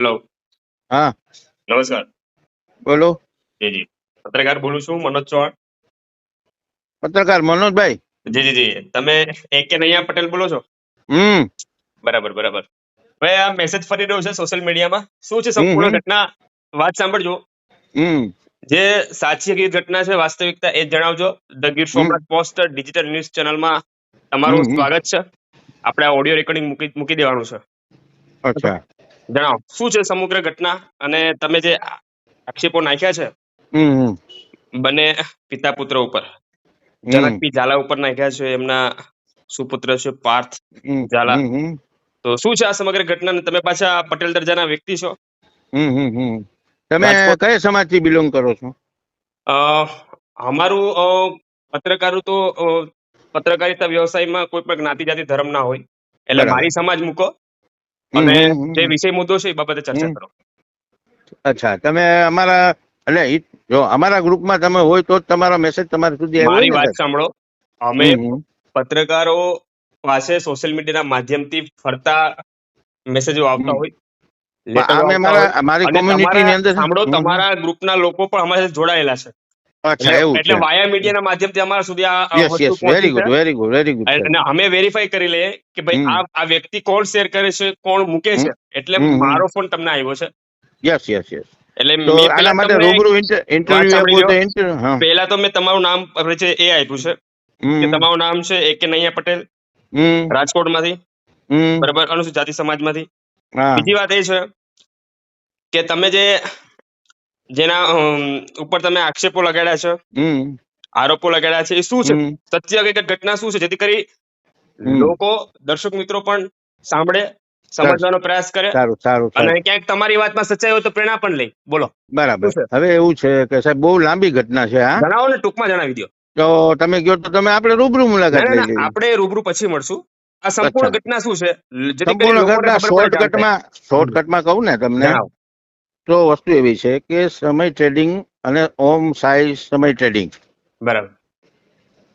Hello. હા નમસ્કાર. બોલો. જી જી. પત્રકાર બોલું છું, મનોજ ચૌહાણ. પત્રકાર મનોજભાઈ. જી જી જી. તમે AK નૈયા પટેલ બોલો છો? હમ બરાબર બરાબર. હવે આ મેસેજ ફરી રહ્યો છે સોશિયલ મીડિયામાં. શું છે હમ સંપૂર્ણ હમ ઘટના? વાત સાંભળજો. હમ જે સાચી હકીકત ઘટના છે, વાસ્તવિકતા એ જ જણાવજો. The Gir hmm Somnath post digital news ચેનલમાં તમારું હમ સ્વાગત છે. આપણે આ ઓડિયો રેકોર્ડિંગ મૂકી દેવાનું છે. અચ્છા. જણાવો શું છે સમગ્ર ઘટના, અને તમે જે આક્ષેપો નાખ્યા છે હમ બંને પિતા પુત્ર ઉપર, હમ જનકપી ઝાલા ઉપર નાખ્યા છે, એમના સુપુત્ર છે પાર્થ હમ ઝાલા. હમ હમ તો શું છે આ સમગ્ર ઘટના? અને તમે પાછા પટેલ દરજાના વ્યક્તિ છો. હમ હમ હમ તમે રાજકોટ. કયા સમાજથી બિલોંગ કરો છો? અ, અમારું પત્રકારું તો પત્રકારિતા વ્યવસાયમાં કોઈ પણ જ્ઞાતિ જાતિ ધર્મ ના હોય, એટલે બરાબર. મારી સમાજ મૂકો હમ અને હમ જે હમ વિષય મુદ્દો છે એ બાબતે ચર્ચા હમ કરો. અચ્છા, તમે અમારા એટલે જો અમારા ગ્રુપમાં તમે હોય તો જ તમારો મેસેજ તમારા સુધી આવ્યો હોય મારી ને વાત સાહેબ. સાંભળો. અમે હમ હમ પત્રકારો પાસે સોશિયલ મીડિયાના માધ્યમથી ફરતા મેસેજો આવતા હમ હોય, પણ લેટરો અમે આવતા હોય, મારી અને કોમ્યુનિટી તમારા ની અંદર સાંભળો, તમારા ગ્રુપના લોકો પણ અમારી સાથે જોડાયેલા છે. અચ્છા, એટલે એવું એટલે છે. વાયા મીડિયાના માધ્યમથી અમારા સુધી આ યસ વસ્તુ યસ, પહોંચી વેરી છે. Good very good very good સાહેબ. અને અમે વેરીફાઈ કરી લઈએ કે ભાઈ હમ આ વ્યક્તિ કોણ શેર કરે છે, કોણ મૂકે હમ છે. એટલે હમ મારો ફોન તમને આવ્યો છે. Yes yes yes. એટલે તો મેં આના પેલા માટે તમને રૂબરૂ વાત ઇન્ટરવ્યુ સાંભળી આપવું લ્યો. તો ઇન્ટરવ્યુ. હા. પહેલા તો મેં તમારું નામ પરિચય એ આપ્યું છે કે હમ તમારું નામ છે AK નૈયા પટેલ, હમ રાજકોટમાંથી, હમ બરાબર, અનુસૂચિત જાતિ સમાજમાંથી. હા. બીજી વાત એ છે કે તમે જેના ઉપર તમે આક્ષેપો લગાડ્યા છે, હમ આરોપો લગાડ્યા છે, એ શું છે? હમ સત્ય હકીકત ઘટના શું છે, જેથી કરી હમ લોકો, દર્શક મિત્રો પણ સાંભળે, સરસ. સમજવાનો પ્રયાસ કરે, સારું સારું અને સાહેબ. ક્યાંક તમારી વાતમાં સચ્ચાઈ હોય તો પ્રેરણા પણ લઈ. બોલો બરાબર. શું છે? હવે એવું છે કે સાહેબ બહુ લાંબી ઘટના છે. હા, જણાવો ને, ટૂંકમાં જણાવી દો. તો તમે કહો તો તમે આપણે રૂબરૂ ના મુલાકાત ના લઈ ના, લઈએ. આપણે રૂબરૂ પછી મળશું. આ સંપૂર્ણ અચ્છા. ઘટના શું છે, જેથી કરી સંપૂર્ણ લોકોને ઘટના ખબર પડે, જાણ થાય. શોર્ટકટમાં કહું ને તમને, જણાવો. તો વસ્તુ એવી છે કે સમય ટ્રેડિંગ અને ઓમ સાઈ સમય ટ્રેડિંગ બરાબર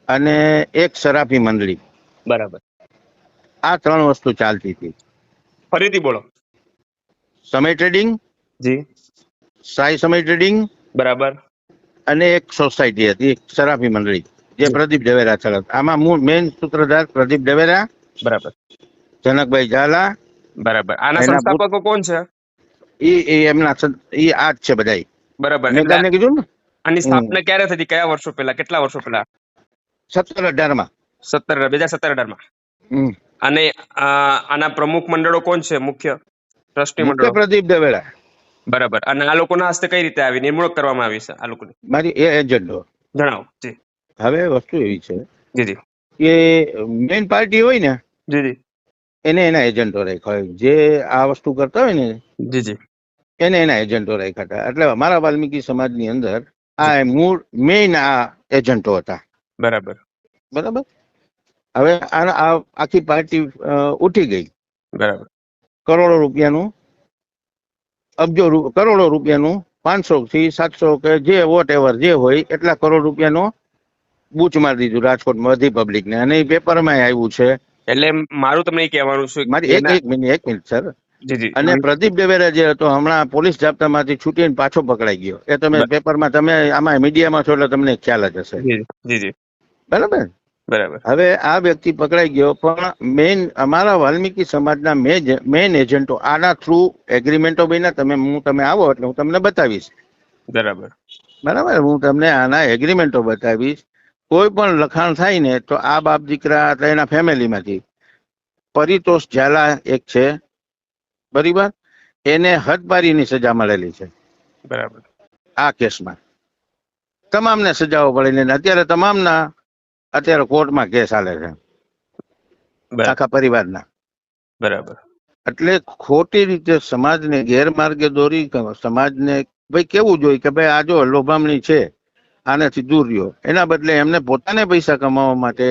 અને એક સરાફી મંડળી, બરાબર. આ ત્રણ વસ્તુ ચાલતી હતી. ફરીથી બોલો. સમય ટ્રેડિંગ, જી. સાઈ સમય ટ્રેડિંગ બરાબર. અને એક સોસાયટી હતી, એક સરાફી મંડળી, જે જી. પ્રદીપ ડવેરા ચલાવતા. આમાં મૂળ મેઇન સૂત્રધાર પ્રદીપ ડવેરા, બરાબર જનકભાઈ ઝાલા, બરાબર. આના એના પુત્ર, સંસ્થાપકો કોણ છે? એ આ જ છે બધા. બરાબર. મેં એટલે તમને કીધું ને. આની હમ સ્થાપના ક્યારે થતી? કયા વર્ષો પહેલા? કેટલા વર્ષો પહેલા? 17-18 માં. 2017-18 માં. હમ. અને આના પ્રમુખ મંડળો કોણ છે? મુખ્ય ટ્રસ્ટી મુખ્ય મંડળો. પ્રદીપ ડવેરા. બરાબર. અને આ લોકોના હસ્તે કઈ રીતે આવી નિમણૂક કરવામાં આવી છે આ લોકોની? મારી એ એજન્ડો. જણાવો. જી હવે વસ્તુ એવી છે જી જી કે મેઇન પાર્ટી હોય ને, જી જી એને એના એજન્ટો રાખ્યા હોય. જે આ વસ્તુ કરતા હોય ને, જી જી એને એના એજન્ટો રાખ્યા હતા. એટલે અમારા વાલ્મીકી સમાજની અંદર જી. આ મૂળ મેઇન આ એજન્ટો હતા. બરાબર બરાબર. હવે આખી પાર્ટી ઉઠી ગઈ. બરાબર કરોડો રૂપિયાનું, કરોડો રૂપિયાનું, 500 થી 700 કે જે વોટ એવર જે હોય એટલા કરોડ રૂપિયાનો બૂચ મારી દીધું રાજકોટમાં બધી પબ્લિક ને. અને એ પેપરમાં આવ્યું છે. એટલે મારું તમને એ કહેવાનું છે મારી કે એક મિનિટ સર. જી જી અને પ્રદીપ ડવેરા જે હતો, હમણાં પોલીસ જાપ્તામાંથી છૂટીને પાછો પકડાઈ ગયો. એ તમે પેપરમાં, તમે આમાં મીડિયામાં છો એટલે તમને ખ્યાલ જ હશે. જી જી જી બરાબર. બરાબર હવે આ વ્યક્તિ પકડાઈ ગયો, પણ મેઇન અમારા વાલ્મીકી સમાજના મેઇન એજન્ટો આના થ્રુ એગ્રીમેન્ટો બન્યા. તમે આવો એટલે હું તમને બતાવીશ. બરાબર બરાબર. હું તમને આના એગ્રીમેન્ટો બતાવીશ. કોઈ પણ લખાણ થાય ને તો આ બાપ દીકરા એના ફેમિલીમાંથી પરિતોષ ઝાલા એક છે, બરાબર, એને હદપારીની સજા મળેલી છે બરાબર આ કેસમાં. તમામને સજાઓ પડેલી. અત્યારે કોર્ટમાં કેસ ચાલે છે આખા પરિવારના. બરાબર એટલે ખોટી રીતે સમાજને ગેરમાર્ગે દોરી, સમાજને ભાઈ કેવું જોઈએ કે ભાઈ આ જો લોભામણી છે, આનાથી દૂર રહ્યો. એના બદલે એમને પોતાને પૈસા કમાવા માટે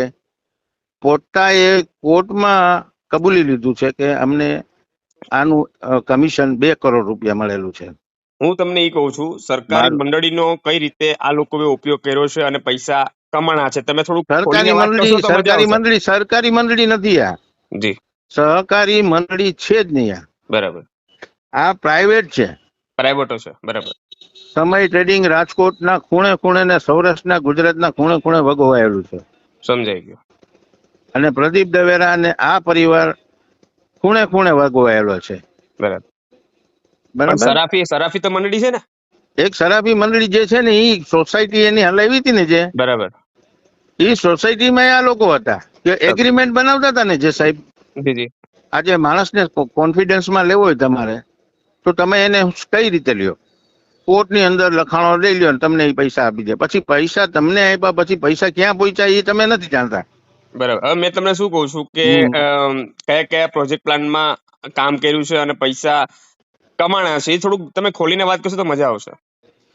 પોતાએ કોર્ટમાં કબૂલી લીધું છે કે અમને આનું કમિશન 2 કરોડ રૂપિયા મળેલું છે. હું તમને એ કહું છું, સરકારી મંડળીનો કઈ રીતે આ લોકોએ ઉપયોગ કર્યો છે અને પૈસા કમાણા છે, તમે થોડુંક ખોલીને વાત કરશો તો મજા આવશે. સરકારી મંડળી નથી આ. જી સહકારી મંડળી છે જ નહીં આ. બરાબર આ પ્રાઇવેટ છે, પ્રાઇવેટો છે, બરાબર. સમય ટ્રેડિંગ રાજકોટના ખૂણે ખૂણે ને સૌરાષ્ટ્રના ગુજરાતના ખૂણે ખૂણે વગોવાયેલું છે. સમજાઈ ગયું. અને પ્રદીપ દવેરા અને આ પરિવાર ખૂણે ખૂણે વગોવાયેલો છે. બરાબર. પણ બરાબર. સરાફી તો મંડળી છે ને? એક સરાફી મંડળી જે છે ને એ સોસાયટી એની હલાવી હતી ને, જે બરાબર, એ સોસાયટીમાં આ લોકો હતા કે એગ્રીમેન્ટ બનાવતા હતા ને, જે સાહેબ જી જી. આજે માણસને કોન્ફિડન્સમાં લેવો હોય તમારે, તો તમે એને કઈ રીતે લ્યો? કોર્ટની અંદર લખાણો લઈ લ્યો ને તમને એ પૈસા આપી દે. પછી પૈસા તમને આપ્યા પછી પૈસા ક્યાં પહોંચ્યા એ તમે નથી જાણતા. બરાબર. હવે મેં તમને શું કહું છું કે કયા કયા પ્રોજેક્ટ પ્લાનમાં કામ કર્યું છે અને પૈસા કમાણા છે, એ થોડુંક તમે ખોલીને વાત કરશો તો મજા આવશે.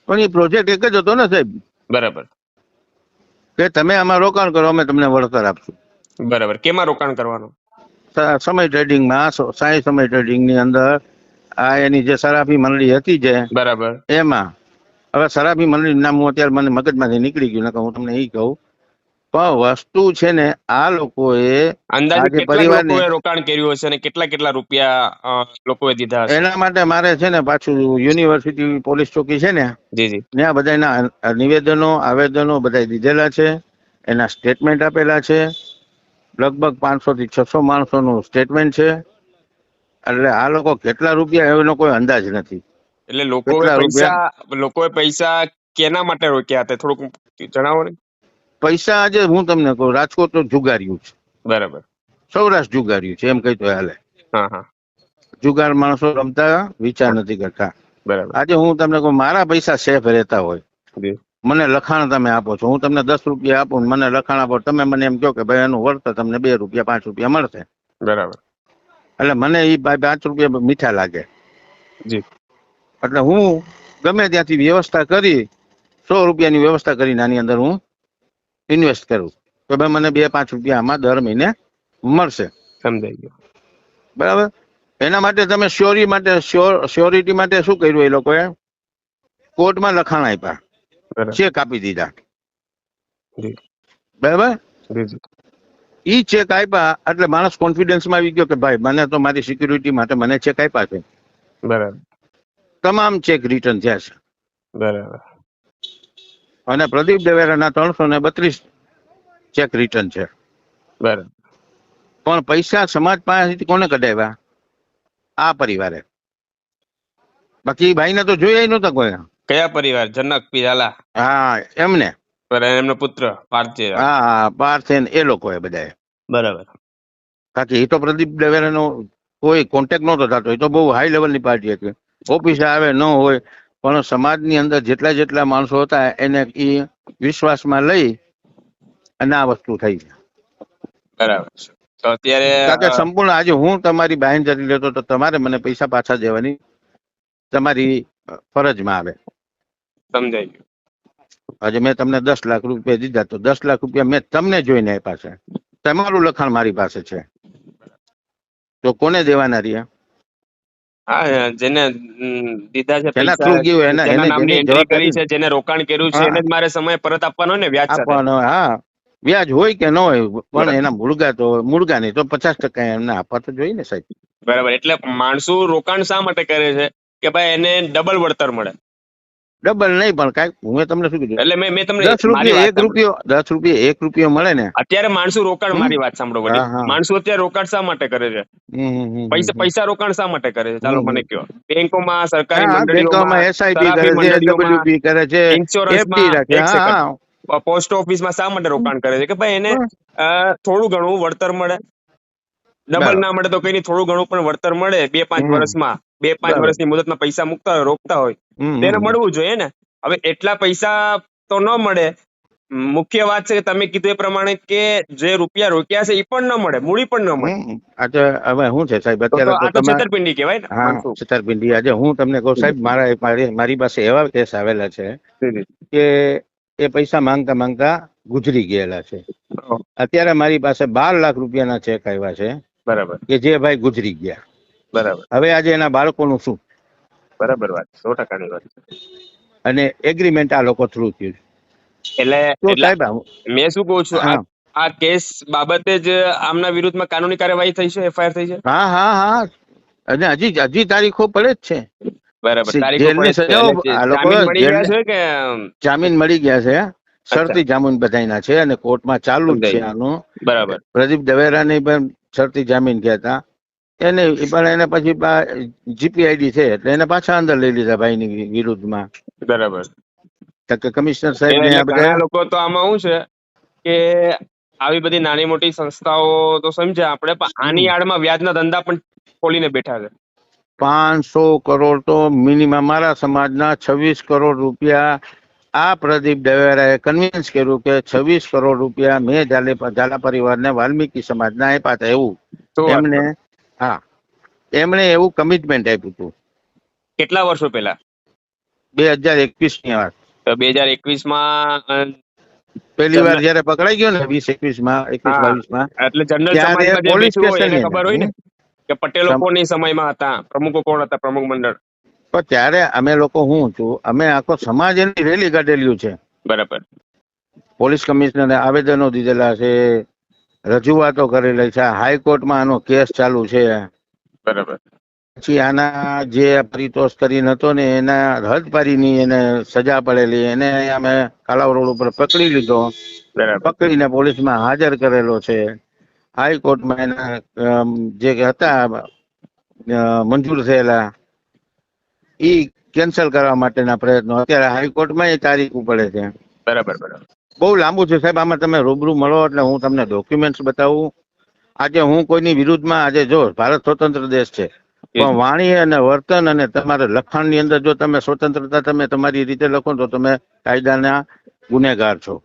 પણ એ પ્રોજેક્ટ એક જ હતો ને સાહેબ, બરાબર, કે તમે આમાં રોકાણ કરો, અમે તમને વળતર આપશું. બરાબર. કેમાં રોકાણ કરવાનું? સમય ટ્રેડિંગમાં, સાંઈ સમય ટ્રેડિંગ ની અંદર આ એની જે સરાફી મંડળી હતી જે, બરાબર. એમાં હવે સરાફી મંડળી નામ હું અત્યારે મને મગજમાંથી નીકળી ગયું, ને હું તમને એ કહું. પણ વસ્તુ છે ને, આ લોકોએ અંદાજે કેટલા પરિવારને લોકોએ રોકાણ કર્યું હશે અને કેટલા રૂપિયા લોકોએ દીધા હશે? એના માટે મારે છે ને પાછું યુનિવર્સિટી પોલીસ ચોકી છે ને, જી જી. ત્યાં બધાના નિવેદનો આવેદનો બધા દીધેલા છે, એના સ્ટેટમેન્ટ આપેલા છે. લગભગ 500 થી 600 માણસોનું સ્ટેટમેન્ટ છે. એટલે આ લોકો કેટલા રૂપિયા એનો કોઈ અંદાજ નથી. એટલે લોકોએ પૈસા કેના માટે રોક્યા હતા થોડુંક જણાવો ને. પૈસા આજે હું તમને કહું, રાજકોટ તો જુગાર્યું છે. બરાબર. સૌરાષ્ટ્ર જુગાર્યું છે એમ કહી તો હાલે. હા હા. જુગાર માણસો રમતા વિચાર નથી કરતા. બરાબર. આજે હું તમને કહું, મારા પૈસા સેફ રહેતા હોય, મને લખાણ તમે આપો છો, હું તમને 10 રૂપિયા આપું, મને લખાણ આપો, તમે મને એમ કહો કે ભાઈ એનું વળતર તમને 2 રૂપિયા 5 રૂપિયા મળશે. બરાબર. એટલે મને એ 5 રૂપિયા મીઠા લાગે. જી. એટલે હું ગમે ત્યાંથી વ્યવસ્થા કરી 100 રૂપિયાની વ્યવસ્થા કરીને આની અંદર હું ઇન્વેસ્ટ કરું, તો ભાઈ મને 2-5 રૂપિયા આમાં દર મહિને મળશે. સમજાઈ ગયું. બરાબર. એના માટે તમે શ્યોરિટી માટે શું કર્યું? એ લોકોએ કોર્ટમાં લખાણ આપ્યા, ચેક આપી દીધા. બરાબર. ઈ ચેક આપ્યા એટલે માણસ કોન્ફિડન્સમાં આવી ગયો કે ભાઈ મને તો મારી સિક્યુરિટી માટે મને ચેક આપ્યા છે. બરાબર. તમામ ચેક રિટર્ન થયા છે. બરાબર. અને પ્રદીપ દવેરાના 332 ચેક રિટર્ન છે. બરાબર. પણ પૈસા સમાજ પાસેથી કોને કઢાવ્યા? આ પરિવારે. બાકી ભાઈને તો જોયા નહોતા કોઈ. કયા પરિવાર? જનક પિરાલા. હા, એમને. એમનો પુત્ર પાર્થ. હા, પાર્થ એ લોકોએ બધાએ. બરાબર. બાકી એ તો પ્રદીપ દવેરાનો કોઈ કોન્ટેક્ટ નહોતો થતો. એ તો બહુ હાઈ લેવલની પાર્ટી હતી. ઓફિસે આવે ન હોય, પણ સમાજની અંદર જેટલા માણસો હતા એને એ વિશ્વાસમાં લઈ અને આ વસ્તુ થઈ. બરાબર. તો અત્યારે સંપૂર્ણ આજે હું તમારી બાંહેધરી લેતો તો તમારે મને પૈસા પાછા દેવાની તમારી ફરજમાં આવે. સમજાઈ ગયું. આજે મેં તમને 10 લાખ રૂપિયા દીધા, તો 10 લાખ રૂપિયા મેં તમને જોઈને આપ્યા છે. તમારું લખાણ મારી પાસે છે, તો કોને દેવાના રહ્યા? હા, જેને દીધા છે એના થ્રુ ગયું જેના નામની એન્ટ્રી કરી છે, જેને રોકાણ કર્યું છે, એને જ મારે સમય પરત આપવાનો ને, વ્યાજ સાથે આપવાનો. હા, વ્યાજ હોય કે ન હોય, પણ એના મુળગા નહીં તો 50% એમને આપવા તો જોઈએ ને સાહેબ. બરાબર. એટલે માણસો રોકાણ શા માટે કરે છે કે ભાઈ એને ડબલ વળતર મળે? ડબલ નહીં, પણ કાંઈક હું તમને શું કીધું, એટલે મેં તમને 10 રૂપિયા 1 રૂપિયો મળે ને. અત્યારે માણસો રોકાણ, મારી વાત સાંભળો વડીલ, માણસો અત્યારે રોકાણ શા માટે કરે છે? પૈસા રોકાણ શા માટે કરે છે? ચાલો મને કહો. બેંકોમાં, સરકારી મંડળીઓમાં, SIP કરે છે, ઇન્સ્યોરન્સમાં, પોસ્ટ ઓફિસમાં શા માટે રોકાણ કરે છે? કે ભાઈ એને થોડું ઘણું વળતર મળે. ડબલ ના મળે તો કઈ નહીં, થોડું ઘણું પણ વળતર મળે. 2-5 વર્ષમાં, 2-5 વર્ષની મુદતમાં પૈસા મૂકતા હોય, રોકતા હોય, તેને મળવું જોઈએ ને. હવે એટલા પૈસા તો ન મળે. મુખ્ય વાત છે કે તમે કીધું એ પ્રમાણે કે જે રૂપિયા રોક્યા છે એ પણ ન મળે, મૂડી પણ ન મળે. આજે હવે શું છે સાહેબ, અત્યારે તો છેતરપિંડી કહેવાય ને. હા, છેતરપિંડી. આજે હું તમને કહું સાહેબ, મારી પાસે એવા કેસ આવેલા છે કે એ પૈસા માંગતા ગુજરી ગયેલા છે. અત્યારે મારી પાસે 12 લાખ રૂપિયાના ચેક આવ્યા છે. બરાબર. કે જે ભાઈ ગુજરી ગયા. બરાબર. હવે આજે એના બાળકોનું શું? બરાબર વાત, 100%ની વાત. અને એગ્રીમેન્ટ આ લોકો થ્રુ થયું. એટલે મેં શું કહું છું, આ કેસ બાબતે જ આમના વિરુદ્ધમાં કાનૂની કાર્યવાહી થઈ છે, FIR થઈ છે? હા. અને હજી તારીખો પડે જ છે. બરાબર, તારીખો જેલની પડે છે. સજાઓ અને આ લોકો જામીન મળી ગયા જેલને છે કે જામીન મળી ગયા છે. અચ્છા, શરતી જામીન બધાયના છે અને કોર્ટમાં ચાલુ જ છે સમજાય આનું. બરાબર. પ્રદીપ દવેરાની પણ શરતી જામીન ગયા હતા. એને પણ એને પછી જીપીઆઈડી છે એટલે એને પાછા અંદર લઈ લીધા ભાઈની વિરુદ્ધમાં. બરાબર. તો કે કમિશનર સાહેબ ને એટલે આ બધા ઘણા લોકો તો આમાં શું છે કે આવી બધી નાની મોટી સંસ્થાઓ તો સમજે આપણે, પણ આની આડમાં વ્યાજના ધંધા પણ ખોલીને બેઠા છે. 500 કરોડ તો મિનિમમ મારા સમાજના 26 કરોડ રૂપિયા આ પ્રદીપ દવેરાએ કન્વિન્સ કર્યું કે 26 કરોડ રૂપિયા મેં ઝાલા પરિવારને વાલ્મીકી સમાજના આપ્યા હતા એવું શું વાત એમને. કરો? હા, એમણે એવું કમિટમેન્ટ આપ્યું હતું કેટલા વર્ષો પહેલા? 2021 ની વાત. તો 2021 માં પહેલી વાર જયારે પકડાઈ ગયો ને 2021 માં 21-22 માં એટલે જનરલ ત્યારે સમાજમાં જે પોલીસ બેઠું હોય સ્ટેશન એને ખબર હોય ને કે પટેલો કોની સમયમાં હતા, પ્રમુખો કોણ હતા, પ્રમુખ મંડળ. પણ ત્યારે અમે લોકો હું છું અમે આખો સમાજ એની રેલી કાઢેલું છે. બરાબર. પોલીસ કમિશનરને આવેદનો દીધેલા છે, રજૂઆતો કરેલી છે, હાઈકોર્ટમાં આનો કેસ ચાલુ છે. બરાબર. પછી આના જે પરિતોષ કરીને હતો ને એના હદપારીની એને સજા પડેલી એને અમે કાલાવ રોડ ઉપર પકડી લીધો. બરાબર. પકડીને પોલીસમાં હાજર કરેલો છે. હાઈકોર્ટમાં એના જે હતા મંજૂર થયેલા ઈ કેન્સલ કરવા માટેના પ્રયત્નો અત્યારે હાઈકોર્ટમાં એ તારીખ પડે છે. બરાબર. બરાબર. બહુ લાંબુ છે સાહેબ, આમાં તમે રૂબરૂ મળો એટલે હું તમને ડોક્યુમેન્ટ્સ બતાવું. આજે હું કોઈની વિરુદ્ધમાં આજે જો ભારત સ્વતંત્ર દેશ છે પણ વાણી અને વર્તન અને તમારે લખાણની અંદર જો તમે સ્વતંત્રતા તમે તમારી રીતે લખો તો તમે કાયદાના ગુનેગાર છો.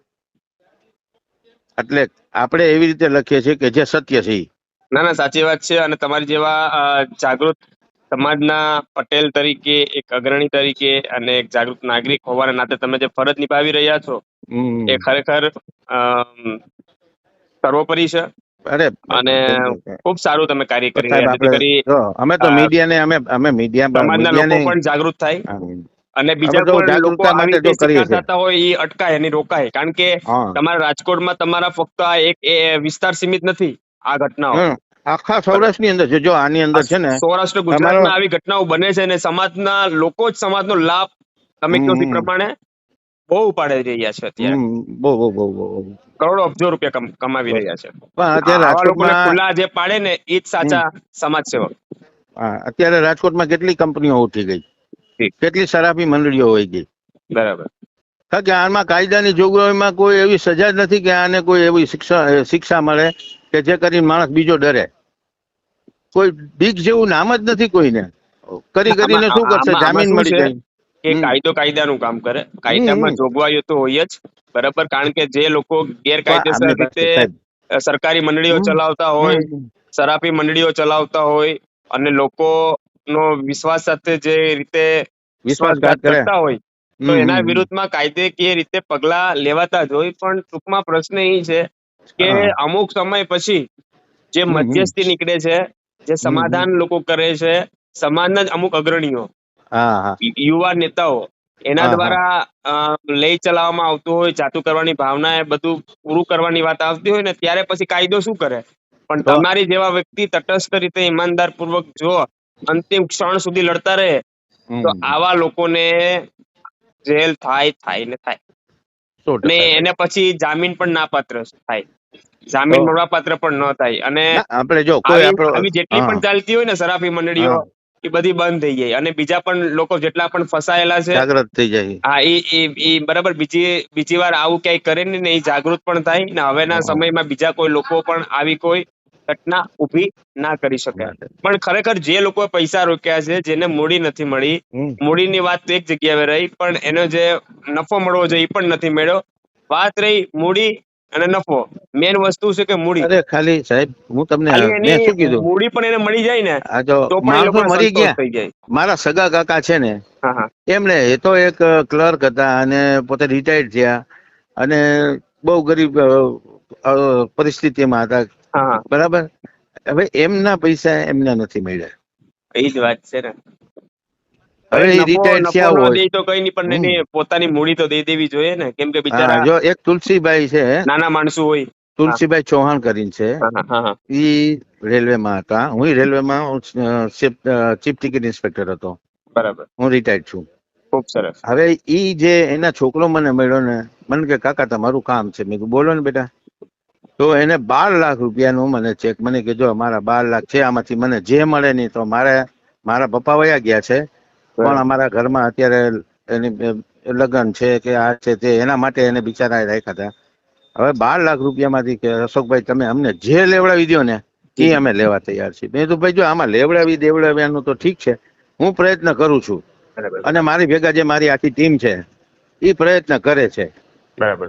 એટલે આપણે એવી રીતે લખીએ છીએ કે જે સત્ય છે. ના ના, સાચી વાત છે. અને તમારી જેવા જાગૃત સમાજના પટેલ તરીકે, એક અગ્રણી તરીકે અને એક જાગૃત નાગરિક હોવાના નાતે તમે જે ફરજ નિભાવી રહ્યા છો એ ખરેખર સર્વોપરી છે. અરે અને ખૂબ સારું તમે કાર્ય કરી સાહેબ રહ્યા છો, જેથી આપણે કરી જો અમે તો મીડિયાને અમે સમાજના લોકો મીડિયાને પણ જાગૃત થાય અને આપણે બીજા તો પણ લોકો જાગૃતતા આવી માટે જો રીતે કરીએ શિકાર છીએ. થતા હોય એ અટકાય અને રોકાય. કારણ કે હા, તમારા રાજકોટમાં તમારા ફક્ત આ એક વિસ્તાર સીમિત નથી આ ઘટનાઓ. આખા સૌરાષ્ટ્રની અંદર છે. જો આની અંદર છે ને સૌરાષ્ટ્ર તમારો ગુજરાતમાં આવી ઘટનાઓ બને છે અને સમાજના લોકો જ સમાજનો લાભ તમે કહો તે પ્રમાણે બહુ ઉપાડી રહ્યા છે. અત્યારે બહુ બહુ બહુ બહુ કરોડો અબજો રૂપિયા કમાવી રહ્યા છે. પણ અત્યારે આવા લોકોને રાજકોટમાં ખુલ્લા જે પાડે ને એ જ સાચા સમાજ સેવક. અત્યારે રાજકોટમાં કેટલી કંપનીઓ ઉઠી ગઈ, કેટલી શરાબી મંડળીઓ હોય ગઈ. બરાબર. કારણ કે આમાં કાયદાની જોગવાઈમાં કોઈ એવી સજા જ નથી કે આને કોઈ એવી શિક્ષા મળે કે જે કરીને માણસ બીજો ડરે. કોઈ બીક જેવું નામ જ નથી કોઈને. કરીને શું કરશે? જામીન શું મળી છે જાય. કે કાયદો કાયદાનું કામ કરે. કાયદામાં જોગવાઈઓ તો હોય જ, બરાબર. કારણ કે જે લોકો ગેરકાયદેસર રીતે સાહેબ સરકારી મંડળીઓ ચલાવતા હોય, શરાબી મંડળીઓ ચલાવતા હોય અને લોકોનો વિશ્વાસ સાથે જે રીતે વિશ્વાસઘાત કરે. કરતા હોય તો એના વિરુદ્ધમાં કાયદેકીય રીતે પગલા લેવાતા જ હોય. પણ ટૂંકમાં પ્રશ્ન એ છે કે અમુક સમય પછી જે મધ્યસ્થી નીકળે છે, જે સમાધાન લોકો કરે છે, સમાજના જ અમુક અગ્રણીઓ, યુવા નેતાઓ, એના દ્વારા લઈ ચલાવવામાં આવતું હોય, જાતું કરવાની ભાવના એ બધું પૂરું કરવાની વાત આવતી હોય ને ત્યારે પછી કાયદો શું કરે? પણ તો તમારી જેવા વ્યક્તિ તટસ્થ રીતે ઈમાનદાર પૂર્વક જો અંતિમ ક્ષણ સુધી લડતા રહે તો આવા લોકોને જેલ થાય ને થાય. ને એને પછી જામીન પણ નાપાત્ર થાય, જામીન મળવા પાત્ર પણ ન થાય. અને આપણે જો કોઈ આપણો આવી જેટલી પણ ચાલતી હોય ને શરાબી મંડળીઓ એ બધી બંધ થઈ જાય અને બીજા પણ લોકો જેટલા પણ ફસાયેલા છે જાગૃત થઈ જાય. એ બરાબર બીજી વાર આવું ક્યાંય કરે ને એ જાગૃત પણ થાય ને હવેના સમયમાં બીજા કોઈ લોકો પણ આવી કોઈ ઘટના ઊભી ના કરી શકે. પણ ખરેખર જે લોકોએ પૈસા રોક્યા છે, જેને મૂડી નથી મળી, મૂડીની વાત તો એક જગ્યાએ રહી પણ એનો જે નફો મળવો જોઈએ એ પણ નથી મળ્યો. વાત રહી મૂડી અને નફો, મેન વસ્તુ છે કે મૂડી. અરે ખાલી સાહેબ હું તમને ખાલી મેં એની શું કીધું, મૂડી પણ એને મળી જાય ને આ જો તો પણ એ માણસો લોકોને મરી સંતોષ ગયા. થઈ જાય. મારા સગા કાકા છે ને એમને એ તો એક ક્લર્ક હતા અને પોતે રિટાયર્ડ થયા અને બહુ ગરીબ પરિસ્થિતિમાં હતા, બરાબર. હવે એમના પૈસા એમને નથી મળ્યા. એ જ વાત છે ને. હવે એ નફો રિટાયર્ડ થયા ન હોય. દે તો કઈ નહીં, પણ એની પોતાની મૂડી તો દઈ દેવી જોઈએ ને. કેમ કે બિચારા જો એક તુલસીભાઈ છે, નાના માણસો હોય. તુલસીભાઈ ચૌહાણ કરીને છે. હા હા હા ઈ રેલવેમાં હતા. હું રેલવેમાં ચીફ ટિકિટ ઇન્સ્પેક્ટર હતો. બરાબર, હું રિટાયર્ડ છું. ખૂબ સરસ. હવે ઈ જે એના છોકરો મને મળ્યો ને, મને કે કાકા તમારું કામ છે. મેં કીધું બોલો ને બેટા. તો એને 12 લાખ રૂપિયાનું મને ચેક, મને કીધું મારા 12 લાખ છે, આમાંથી મને જે મળે નહીં તો મારા પપ્પા વયા ગયા છે, પણ અમારા ઘરમાં અત્યારે એની લગ્ન છે કે આ છે તે, એના માટે એને બિચારા રાખ્યા હતા. હવે 12 લાખ રૂપિયામાંથી કે અશોકભાઈ તમે અમને જે લેવડાવી દો ને એ અમે લેવા તૈયાર છીએ. મેં તો ભાઈ જો આમાં દેવડાવ્યાનું તો ઠીક છે, હું પ્રયત્ન કરું છું બરાબર અને મારી ભેગા જે મારી આખી ટીમ છે એ પ્રયત્ન કરે છે. બરાબર.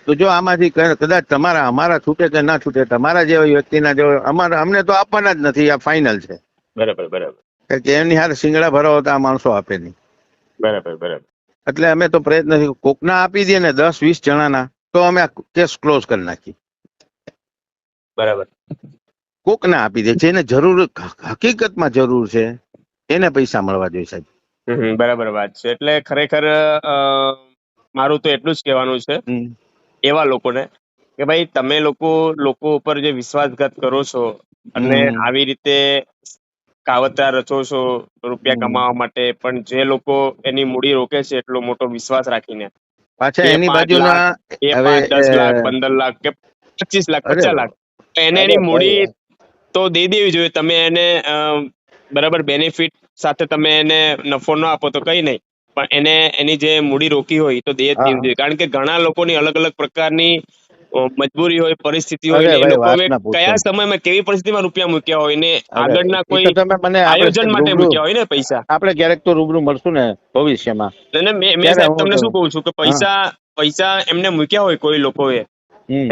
તો જો આમાંથી કદાચ અમારા છૂટે કે ના છૂટે, તમારા જેવા વ્યક્તિના જો અમને તો આપવાના જ નથી, આ ફાઇનલ છે. બરાબર બરાબર કે એમની હારે સિંગડા ભરાવો તો આ માણસો આપે નહીં. બરાબર બરાબર. એટલે અમે તો પ્રયત્ન કોકના આપી દઈએ ને 10-20 જણાના, તો અમે કેસ ક્લોઝ કરી નાખીએ. બરાબર. કોકના આપી દે, જેને જરૂર હકીકતમાં જરૂર છે એને પૈસા મળવા જોઈએ સાહેબ. બરાબર વાત છે. એટલે ખરેખર મારું તો એટલું જ કહેવાનું છે એવા લોકોને કે ભાઈ તમે લોકો ઉપર જે વિશ્વાસઘાત કરો છો અને આવી રીતે કાવતરા રચો છો રૂપિયા કમાવા માટે, પણ જે લોકો એની મૂડી રોકે છે એટલો મોટો વિશ્વાસ રાખીને, પાછા 2-5 એની લાખ, બાજુના 10 લાખ, 15 લાખ કે 25 લાખ, 50 લાખ, એને એની મૂડી તો દઈ દેવી જોઈએ. તમે એને બરાબર બેનિફિટ સાથે તમે એને નફો ન આપો તો કઈ નહીં, પણ એને એની જે મૂડી રોકી હોય તો દે જ દેવી જોઈએ. કારણ કે ઘણા લોકોની અલગ અલગ પ્રકારની મજબૂરી હોય, પરિસ્થિતિ હોય, ને એ લોકોએ કયા સમયમાં કેવી પરિસ્થિતિમાં રૂપિયા મૂક્યા હોય ને આગળના કોઈ આયોજન માટે મૂક્યા હોય ને પૈસા. આપણે ક્યારેક તો રૂબરૂ મળશું ને ભવિષ્યમાં. મેં સાહેબ તમને શું કહું છું કે પૈસા એમને મૂક્યા હોય કોઈ લોકોએ,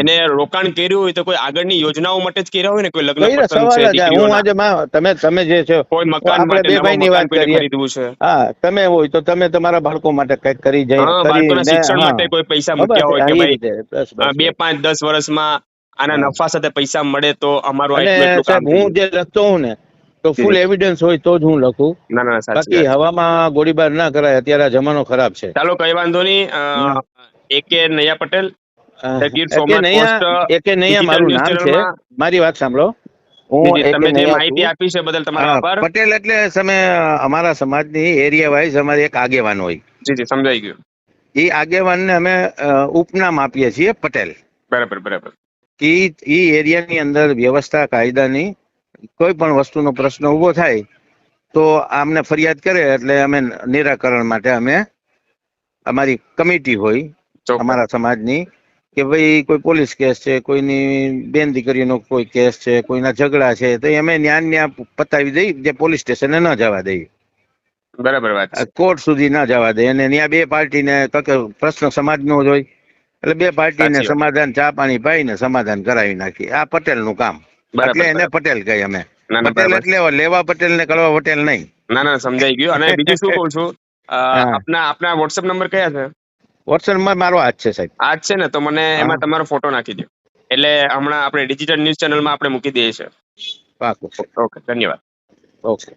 એને રોકાણ કર્યું હોય તો કોઈ આગળની યોજનાઓ માટે જ કર્યા હોય ને, કોઈ લગ્ન પ્રસંગ છે, દીકરીઓના, તમે જે છો, કોઈ મકાન માટે, નવું મકાન કોઈને ખરીદવું છે, હા તમે હોય તો તમે તમારા બાળકો માટે કઈક કરી જાય, બાળકોના શિક્ષણ માટે કોઈ પૈસા મૂક્યા હોય કે ભાઈ 2, 5, 10 વર્ષમાં આના નફા સાથે પૈસા મળે તો અમારું એટલું કામ. હું જે લખતો હું ને તો ફૂલ એવિડન્સ હોય તો જ હું લખું. ના બાકી હવામાં ગોળીબાર ના કરાય, અત્યારે જમાનો ખરાબ છે. ચાલો કઈ વાંધો નહીં. AK નૈયા પટેલ, મારું નામ છે. મારી વાત સાંભળો, તમે જે માહિતી આપી છે બદલ તમારો આભાર. પટેલ એટલે તમે અમારા સમાજની એરિયા વાઇઝ અમારે એક આગેવાન હોય. જી સમજાઈ ગયું. એ આગેવાનને અમે ઉપનામ આપીએ છીએ પટેલ. બરાબર બરાબર. એ એરિયાની અંદર વ્યવસ્થા કાયદાની કોઈ પણ વસ્તુનો પ્રશ્ન ઉભો થાય તો અમને ફરિયાદ કરે એટલે અમે નિરાકરણ માટે અમે અમારી કમિટી હોય અમારા સમાજની, કે ભાઈ કોઈ પોલીસ કેસ છે, કોઈની બેન દીકરીનો કોઈ કેસ છે, કોઈના ઝઘડા છે, તો અમે ન્યા પતાવી દઈ, જે પોલીસ સ્ટેશને ન જવા દઈએ. બરાબર વાત. કોર્ટ સુધી ના જવા દે, અને ત્યાં બે પાર્ટીને પ્રશ્ન સમાજનો જ હોય એટલે બે પાર્ટીને સમાધાન ચા પાણી પાઈને સમાધાન કરાવી નાખી. આ પટેલનું કામ, એટલે એને પટેલ કહી અમે. પટેલ એટલે લેવા પટેલ ને કળવા પટેલ નહીં. ના સમજાઈ ગયું. અને બીજું શું કહું છું, આપના વોટ્સએપ નંબર કયા છે? વોટ્સએપમાં મારો આજ છે સાહેબ. આજ છે ને, તો મને એમાં તમારો ફોટો નાખી દો, એટલે હમણાં આપણે ડિજિટલ ન્યૂઝ ચેનલમાં આપણે મૂકી દઈએ છીએ. પાકું. ઓકે, ધન્યવાદ. ઓકે.